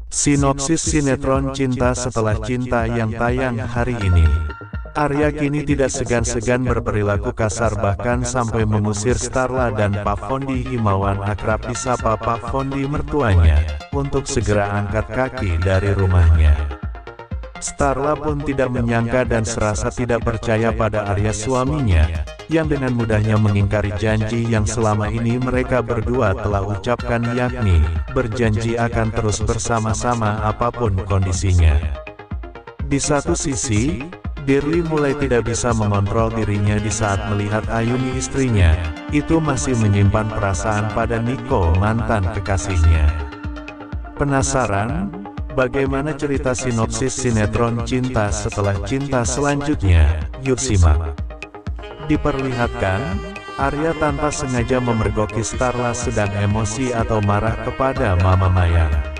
Sinopsis sinetron Cinta Setelah Cinta yang tayang hari ini. Arya kini tidak segan-segan berperilaku kasar bahkan sampai mengusir Starla dan Pak Fondi Himawan akrab disapa Pak Fondi mertuanya, untuk segera angkat kaki dari rumahnya. Starla pun tidak menyangka dan serasa tidak percaya pada Arya suaminya, yang dengan mudahnya mengingkari janji yang selama ini mereka berdua telah ucapkan, yakni berjanji akan terus bersama-sama apapun kondisinya. Di satu sisi, Dirli mulai tidak bisa mengontrol dirinya di saat melihat Ayumi istrinya, itu masih menyimpan perasaan pada Niko mantan kekasihnya. Penasaran? Bagaimana cerita sinopsis sinetron Cinta Setelah Cinta selanjutnya? Yuk simak. Diperlihatkan, Arya tanpa sengaja memergoki Starla sedang emosi atau marah kepada Mama Mayang.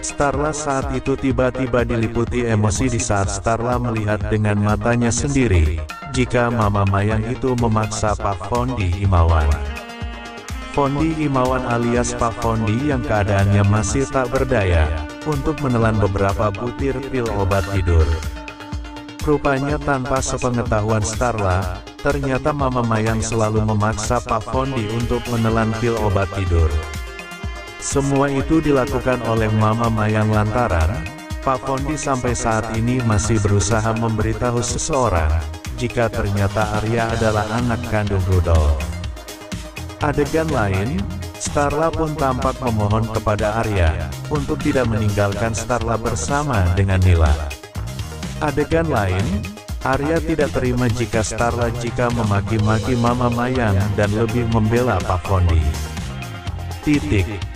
Starla saat itu tiba-tiba diliputi emosi di saat Starla melihat dengan matanya sendiri, jika Mama Mayang itu memaksa Pak Fondi Himawan. Fondi Himawan alias Pak Fondi yang keadaannya masih tak berdaya, untuk menelan beberapa butir pil obat tidur. Rupanya tanpa sepengetahuan Starla, ternyata Mama Mayang selalu memaksa Pak Fondi untuk menelan pil obat tidur. Semua itu dilakukan oleh Mama Mayang lantaran Pak Fondi sampai saat ini masih berusaha memberitahu seseorang, jika ternyata Arya adalah anak kandung Rudolf. Adegan lain, Starla pun tampak memohon kepada Arya, untuk tidak meninggalkan Starla bersama dengan Nila. Adegan lain, Arya tidak terima jika Starla memaki-maki Mama Mayang dan lebih membela Pak Fondi.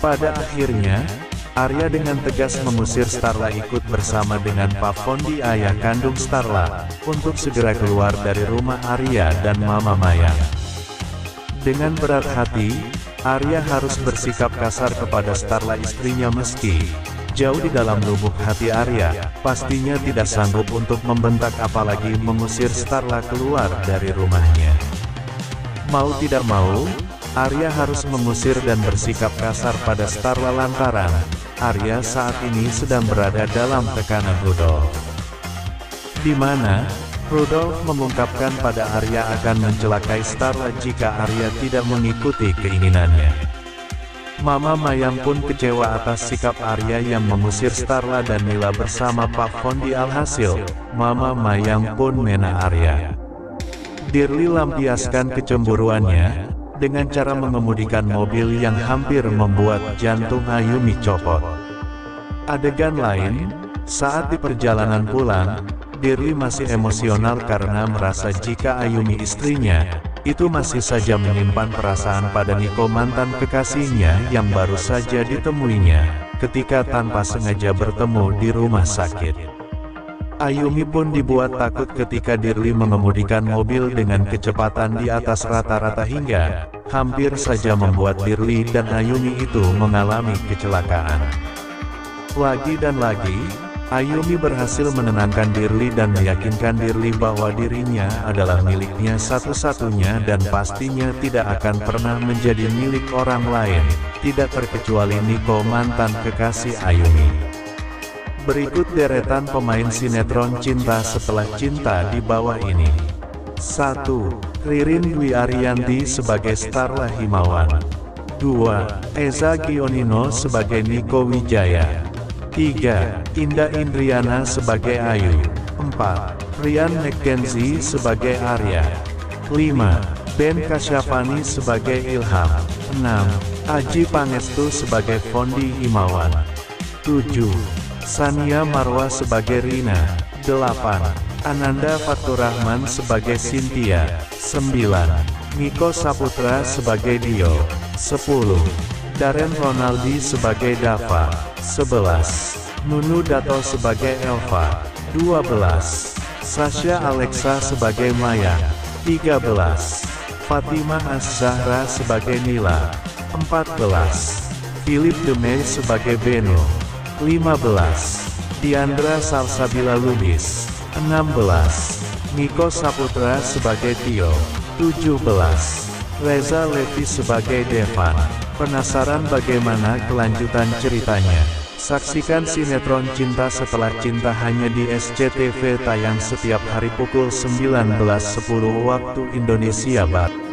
Pada akhirnya, Arya dengan tegas mengusir Starla ikut bersama dengan Pak Fondi ayah kandung Starla, untuk segera keluar dari rumah Arya dan Mama Mayang. Dengan berat hati, Arya harus bersikap kasar kepada Starla istrinya meski jauh di dalam lubuk hati Arya, pastinya tidak sanggup untuk membentak apalagi mengusir Starla keluar dari rumahnya. Mau tidak mau, Arya harus mengusir dan bersikap kasar pada Starla lantaran Arya saat ini sedang berada dalam tekanan Rudolf. Di mana Rudolf mengungkapkan pada Arya akan mencelakai Starla jika Arya tidak mengikuti keinginannya. Mama Mayang pun kecewa atas sikap Arya yang mengusir Starla dan Nila bersama Pak Fondi. Alhasil, Mama Mayang pun mena Arya. Dirli lampiaskan kecemburuannya dengan cara mengemudikan mobil yang hampir membuat jantung Ayumi copot. Adegan lain, saat di perjalanan pulang, Dirli masih emosional karena merasa jika Ayumi istrinya, itu masih saja menyimpan perasaan pada Niko mantan kekasihnya yang baru saja ditemuinya, ketika tanpa sengaja bertemu di rumah sakit. Ayumi pun dibuat takut ketika Dirli mengemudikan mobil dengan kecepatan di atas rata-rata hingga hampir saja membuat Dirli dan Ayumi itu mengalami kecelakaan. Lagi dan lagi, Ayumi berhasil menenangkan Dirli dan meyakinkan Dirli bahwa dirinya adalah miliknya satu-satunya dan pastinya tidak akan pernah menjadi milik orang lain, tidak terkecuali Niko mantan kekasih Ayumi. Berikut deretan pemain sinetron Cinta Setelah Cinta di bawah ini. 1. Ririn Dwi Ariyanti sebagai Starla Himawan. 2. Eza Gionino sebagai Niko Wijaya. 3. Indah Indriana sebagai Ayu. 4. Ryan McKenzie sebagai Arya. 5. Ben Kasyafani sebagai Ilham. 6. Aji Pangestu sebagai Fondi Himawan. 7. Sania Marwa sebagai Rina. 8. Ananda Faturrahman sebagai Cynthia. 9. Niko Saputra sebagai Dio. 10. Darren Ronaldi sebagai Dava. 11. Nunu Dato sebagai Elva. 12. Sasha Alexa sebagai Maya. 13. Fatimah Az-Zahra sebagai Nila. 14. Philip Demey sebagai Beno. 15. Diandra Salsabila Lubis. 16. Niko Saputra sebagai Tio. 17. Reza Levi sebagai Devan. Penasaran bagaimana kelanjutan ceritanya? Saksikan sinetron Cinta Setelah Cinta hanya di SCTV, tayang setiap hari pukul 19.10 waktu Indonesia Barat.